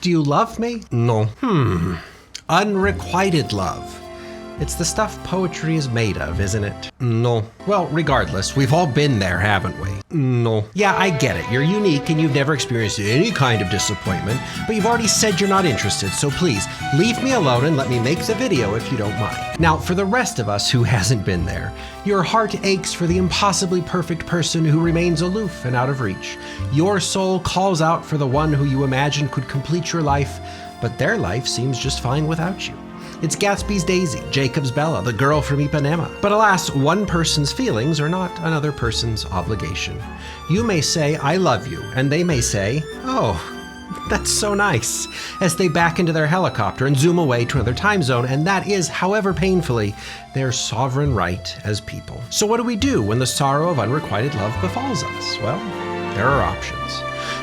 Do you love me? No. Unrequited love. It's the stuff poetry is made of, isn't it? No. Well, regardless, we've all been there, haven't we? No. Yeah, I get it. You're unique and you've never experienced any kind of disappointment, but you've already said you're not interested, so please, leave me alone and let me make the video if you don't mind. Now, for the rest of us who hasn't been there, your heart aches for the impossibly perfect person who remains aloof and out of reach. Your soul calls out for the one who you imagine could complete your life, but their life seems just fine without you. It's Gatsby's Daisy, Jacob's Bella, the girl from Ipanema. But alas, one person's feelings are not another person's obligation. You may say, I love you, and they may say, oh, that's so nice, as they back into their helicopter and zoom away to another time zone, and that is, however painfully, their sovereign right as people. So what do we do when the sorrow of unrequited love befalls us? Well, there are options.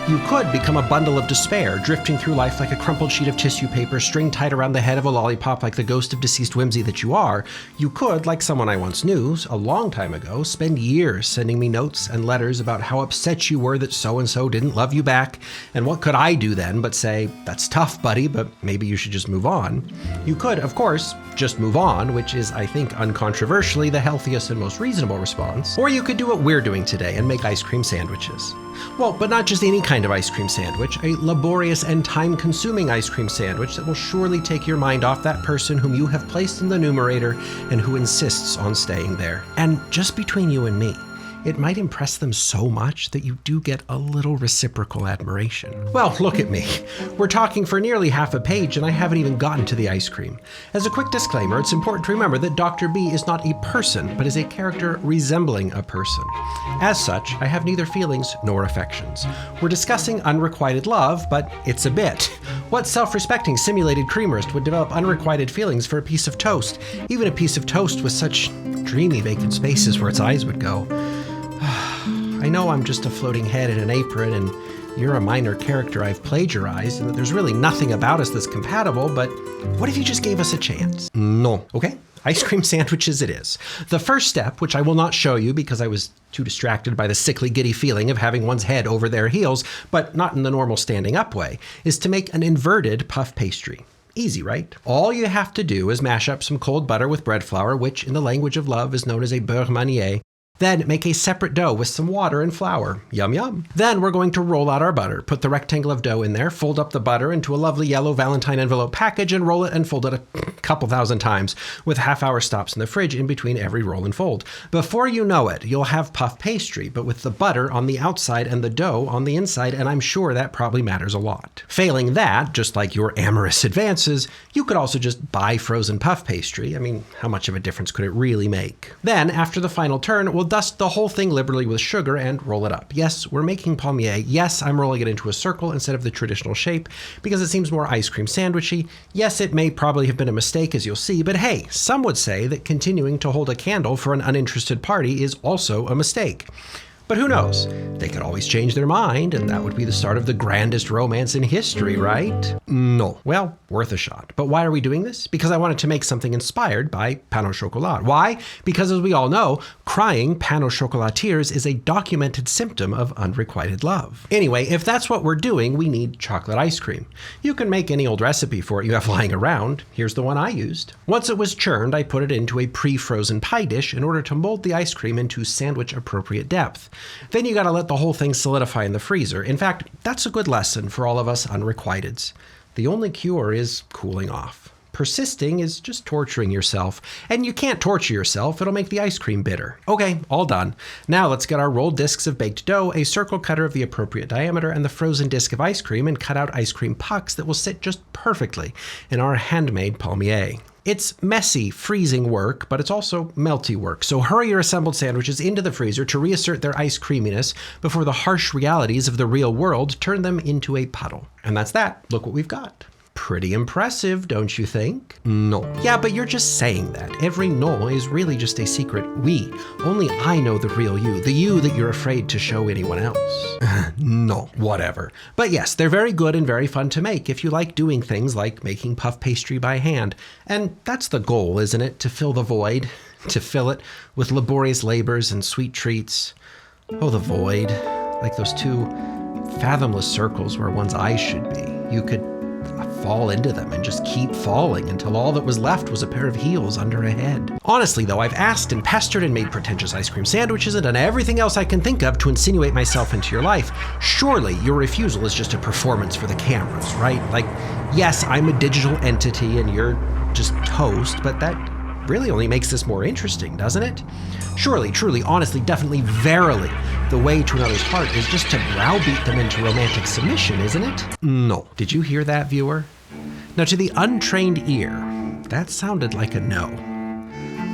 You could become a bundle of despair, drifting through life like a crumpled sheet of tissue paper, string tied around the head of a lollipop like the ghost of deceased whimsy that you are. You could, like someone I once knew a long time ago, spend years sending me notes and letters about how upset you were that so-and-so didn't love you back, and what could I do then but say, that's tough, buddy, but maybe you should just move on. You could, of course, just move on, which is, I think, uncontroversially the healthiest and most reasonable response. Or you could do what we're doing today and make ice cream sandwiches. Well, but not just any kind of ice cream sandwich, a laborious and time-consuming ice cream sandwich that will surely take your mind off that person whom you have placed in the numerator and who insists on staying there. And just between you and me, it might impress them so much that you do get a little reciprocal admiration. Well, look at me. We're talking for nearly half a page and I haven't even gotten to the ice cream. As a quick disclaimer, it's important to remember that Dr. B is not a person, but is a character resembling a person. As such, I have neither feelings nor affections. We're discussing unrequited love, but it's a bit. What self-respecting simulated creamerist would develop unrequited feelings for a piece of toast, even a piece of toast with such dreamy vacant spaces where its eyes would go? I know I'm just a floating head in an apron and you're a minor character I've plagiarized and that there's really nothing about us that's compatible, but what if you just gave us a chance? No. Okay, ice cream sandwiches it is. The first step, which I will not show you because I was too distracted by the sickly giddy feeling of having one's head over their heels, but not in the normal standing up way, is to make an inverted puff pastry. Easy, right? All you have to do is mash up some cold butter with bread flour, which in the language of love is known as a beurre manière. Then make a separate dough with some water and flour. Yum, yum. Then we're going to roll out our butter, put the rectangle of dough in there, fold up the butter into a lovely yellow Valentine envelope package and roll it and fold it a couple thousand times with half-hour stops in the fridge in between every roll and fold. Before you know it, you'll have puff pastry, but with the butter on the outside and the dough on the inside, and I'm sure that probably matters a lot. Failing that, just like your amorous advances, you could also just buy frozen puff pastry. I mean, how much of a difference could it really make? Then, after the final turn, we'll dust the whole thing liberally with sugar and roll it up. Yes, we're making palmier. Yes, I'm rolling it into a circle instead of the traditional shape because it seems more ice cream sandwichy. Yes, it may probably have been a mistake, as you'll see, but hey, some would say that continuing to hold a candle for an uninterested party is also a mistake. But who knows? They could always change their mind, and that would be the start of the grandest romance in history, right? No. Well, worth a shot. But why are we doing this? Because I wanted to make something inspired by pain au chocolat. Why? Because as we all know, crying pain au chocolat tears is a documented symptom of unrequited love. Anyway, if that's what we're doing, we need chocolate ice cream. You can make any old recipe for it you have lying around. Here's the one I used. Once it was churned, I put it into a pre-frozen pie dish in order to mold the ice cream into sandwich-appropriate depth. Then you gotta let the whole thing solidify in the freezer. In fact, that's a good lesson for all of us unrequiteds. The only cure is cooling off. Persisting is just torturing yourself. And you can't torture yourself, it'll make the ice cream bitter. Okay, all done. Now let's get our rolled discs of baked dough, a circle cutter of the appropriate diameter, and the frozen disc of ice cream, and cut out ice cream pucks that will sit just perfectly in our handmade palmier. It's messy, freezing work, but it's also melty work. So hurry your assembled sandwiches into the freezer to reassert their ice creaminess before the harsh realities of the real world turn them into a puddle. And that's that. Look what we've got. Pretty impressive, don't you think? No. Yeah, but you're just saying that. Every no is really just a secret we. Only I know the real you, the you that you're afraid to show anyone else. No, whatever. But yes, they're very good and very fun to make if you like doing things like making puff pastry by hand. And that's the goal, isn't it? To fill the void, to fill it with laborious labors and sweet treats. Oh, the void, like those two fathomless circles where one's eyes should be. You could fall into them and just keep falling until all that was left was a pair of heels under a head. Honestly, though, I've asked and pestered and made pretentious ice cream sandwiches and done everything else I can think of to insinuate myself into your life. Surely your refusal is just a performance for the cameras, right? Like, yes, I'm a digital entity and you're just toast, but that really only makes this more interesting, doesn't it? Surely, truly, honestly, definitely, verily, the way to another's heart is just to browbeat them into romantic submission, isn't it? No. Did you hear that, viewer? Now, to the untrained ear, that sounded like a no.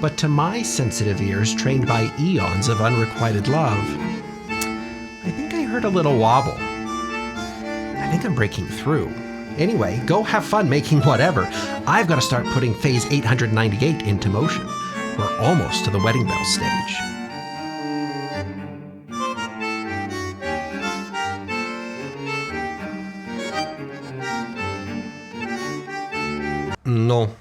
But to my sensitive ears, trained by eons of unrequited love, I think I heard a little wobble. I think I'm breaking through. Anyway, go have fun making whatever. I've got to start putting phase 898 into motion. We're almost to the wedding bell stage. No.